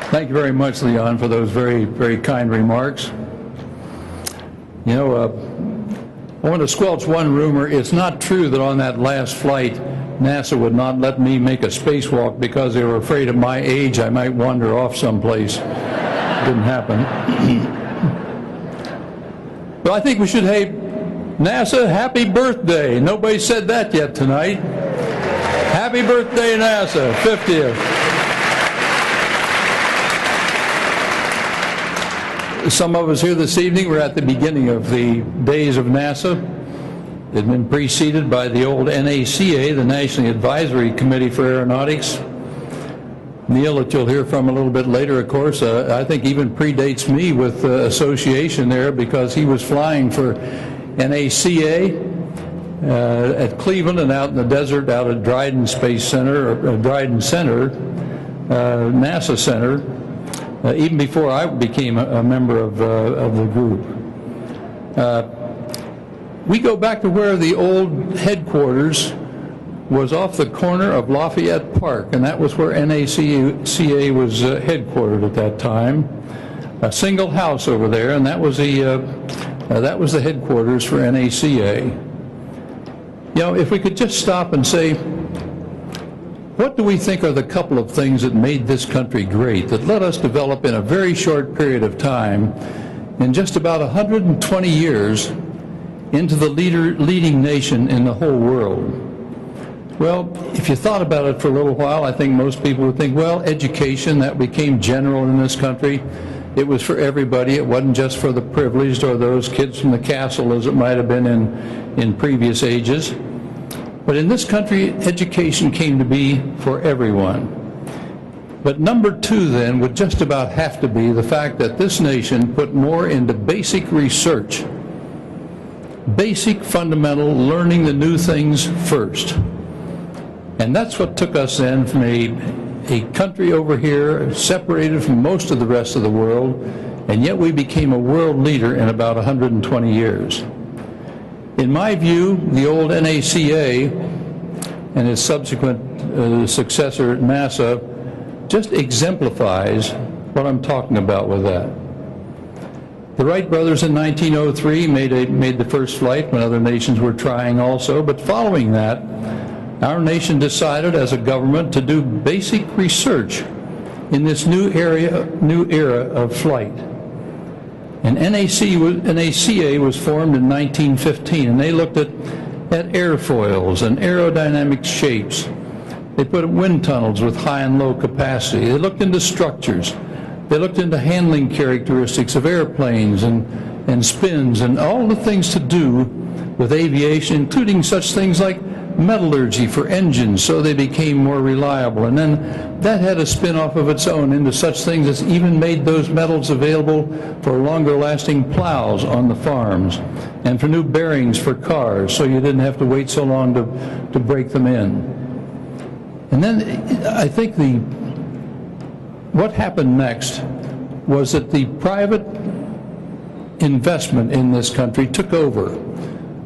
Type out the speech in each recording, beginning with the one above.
Thank you very much, Leon, for those very, very kind remarks. You know, I want to squelch one rumor. It's not true that on that last flight, NASA would not let me make a spacewalk because they were afraid at my age I might wander off someplace. Didn't happen. But I think we should say, NASA, happy birthday. Nobody said that yet tonight. Happy birthday, NASA, 50th. Some of us here this evening were at the beginning of the days of NASA. It had been preceded by the old NACA, the National Advisory Committee for Aeronautics. Neil, that you'll hear from a little bit later, of course, I think even predates me with association there because he was flying for NACA at Cleveland and out in the desert out at Dryden Space Center, or Dryden Center, NASA Center, even before I became a member of the group. We go back to where the old headquarters was off the corner of Lafayette Park, and that was where NACA was headquartered at that time. A single house over there, and that was the headquarters for NACA. You know, if we could just stop and say, what do we think are the couple of things that made this country great, that let us develop in a very short period of time, in just about 120 years, into the leading nation in the whole world? Well, if you thought about it for a little while, I think most people would think, well, education, that became general in this country. It was for everybody. It wasn't just for the privileged or those kids from the castle as it might have been in previous ages. But in this country, education came to be for everyone. But number two then would just about have to be the fact that this nation put more into basic research, basic fundamental learning the new things first. And that's what took us then from a country over here separated from most of the rest of the world, and yet we became a world leader in about 120 years. In my view, the old NACA and its subsequent successor at NASA just exemplifies what I'm talking about with that. The Wright brothers in 1903 made the first flight when other nations were trying also, but following that, our nation decided as a government to do basic research in this new era of flight. And NACA was formed in 1915, and they looked at airfoils and aerodynamic shapes. They put wind tunnels with high and low capacity. They looked into structures. They looked into handling characteristics of airplanes and spins and all the things to do with aviation, including such things like metallurgy for engines, so they became more reliable. And then that had a spin-off of its own into such things as even made those metals available for longer lasting plows on the farms and for new bearings for cars, so you didn't have to wait so long to break them in. And then I think what happened next was that the private investment in this country took over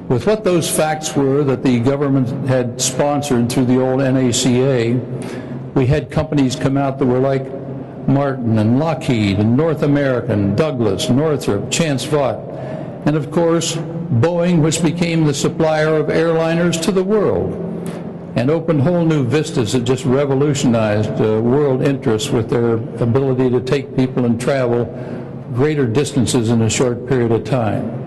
with what those facts were that the government had sponsored through the old NACA. We had companies come out that were like Martin and Lockheed and North American, Douglas, Northrop, Chance Vought, and of course Boeing, which became the supplier of airliners to the world and opened whole new vistas that just revolutionized world interests with their ability to take people and travel greater distances in a short period of time.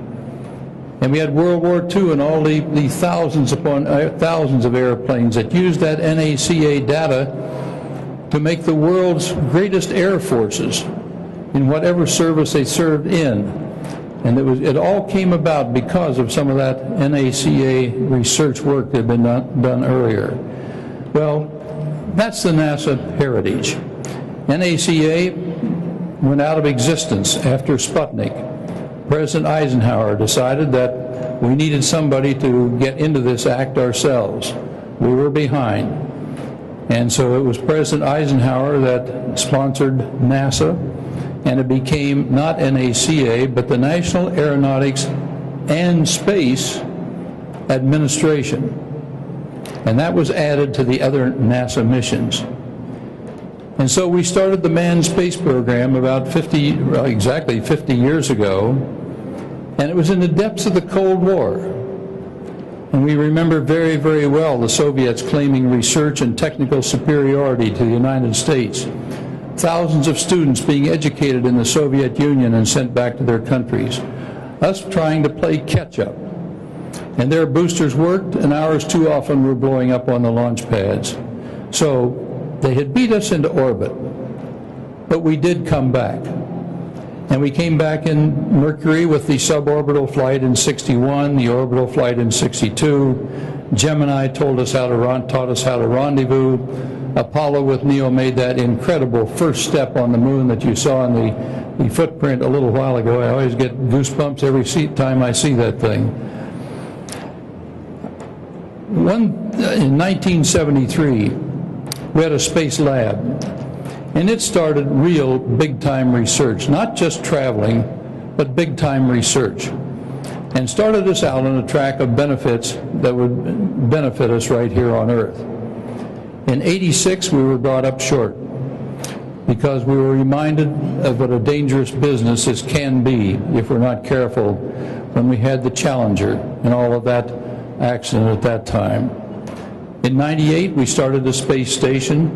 And we had World War II and all the thousands upon thousands of airplanes that used that NACA data to make the world's greatest air forces in whatever service they served in. And it all came about because of some of that NACA research work that had been done earlier. Well, that's the NASA heritage. NACA went out of existence after Sputnik. President Eisenhower decided that we needed somebody to get into this act ourselves. We were behind. And so it was President Eisenhower that sponsored NASA, and it became not NACA, but the National Aeronautics and Space Administration. And that was added to the other NASA missions. And And so we started the manned space program about exactly 50 years ago, and it was in the depths of the Cold War. And we remember very, very well the Soviets claiming research and technical superiority to the United States. Thousands of students being educated in the Soviet Union and sent back to their countries. Us trying to play catch-up. And their boosters worked, and ours too often were blowing up on the launch pads. So they had beat us into orbit, but we did come back. And we came back in Mercury with the suborbital flight in '61, the orbital flight in '62. Gemini taught us how to rendezvous. Apollo with Neil made that incredible first step on the moon that you saw in the footprint a little while ago. I always get goosebumps every time I see that thing. In 1973, we had a space lab, and it started real big-time research, not just traveling, but big-time research, and started us out on a track of benefits that would benefit us right here on Earth. In '86, we were brought up short because we were reminded of what a dangerous business this can be if we're not careful when we had the Challenger and all of that accident at that time. In '98, we started a space station,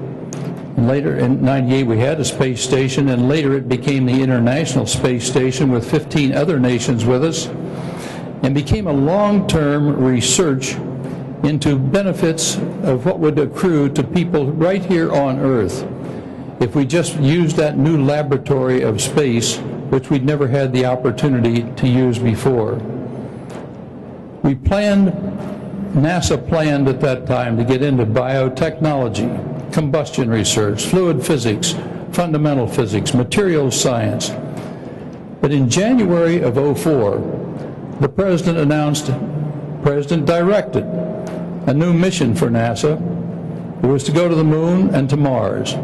and later in '98 we had a space station, and later it became the International Space Station with 15 other nations with us, and became a long-term research into benefits of what would accrue to people right here on Earth if we just used that new laboratory of space, which we'd never had the opportunity to use before. NASA planned at that time to get into biotechnology, combustion research, fluid physics, fundamental physics, materials science. But in January of '04, the President directed a new mission for NASA. It was to go to the moon and to Mars.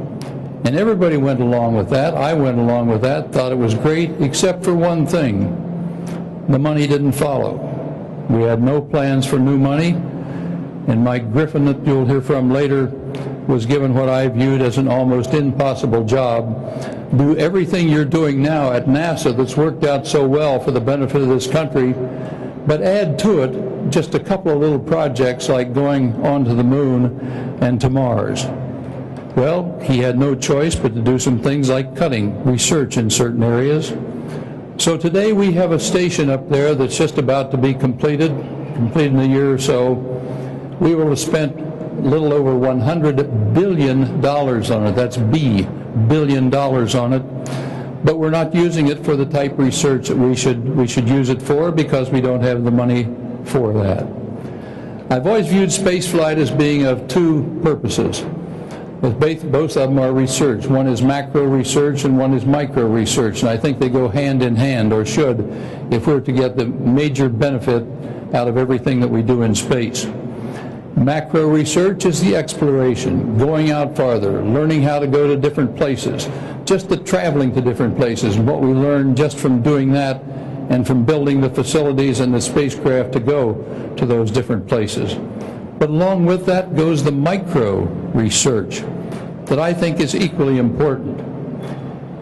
And everybody went along with that. I went along with that, thought it was great, except for one thing. The money didn't follow. We had no plans for new money, and Mike Griffin, that you'll hear from later, was given what I viewed as an almost impossible job. Do everything you're doing now at NASA that's worked out so well for the benefit of this country, but add to it just a couple of little projects like going onto the moon and to Mars. Well, he had no choice but to do some things like cutting research in certain areas. So today we have a station up there that's just about to be completed in a year or so. We will have spent a little over $100 billion on it. That's billion dollars on it. But we're not using it for the type of research that we should use it for, because we don't have the money for that. I've always viewed spaceflight as being of two purposes. Both of them are research. One is macro research and one is micro research, and I think they go hand in hand, or should, if we're to get the major benefit out of everything that we do in space. Macro research is the exploration, going out farther, learning how to go to different places, just the traveling to different places, and what we learn just from doing that and from building the facilities and the spacecraft to go to those different places. But along with that goes the micro research that I think is equally important.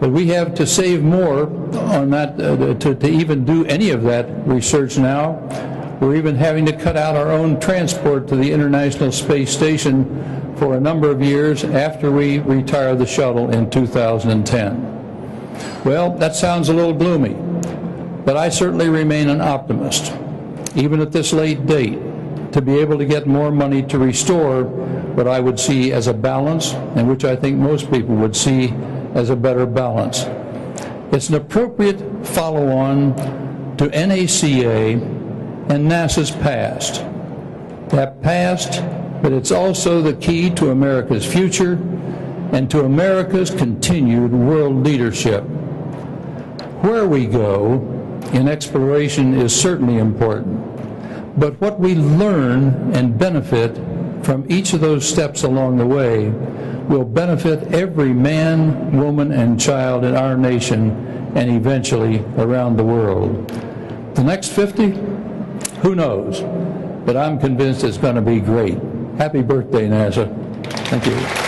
But we have to save more on that to even do any of that research now. We're even having to cut out our own transport to the International Space Station for a number of years after we retire the shuttle in 2010. Well, that sounds a little gloomy, but I certainly remain an optimist, even at this late date, to be able to get more money to restore what I would see as a balance, and which I think most people would see as a better balance. It's an appropriate follow-on to NACA and NASA's past. That past, but it's also the key to America's future and to America's continued world leadership. Where we go in exploration is certainly important, but what we learn and benefit from each of those steps along the way will benefit every man, woman, and child in our nation and eventually around the world. The next 50? Who knows? But I'm convinced it's going to be great. Happy birthday, NASA. Thank you.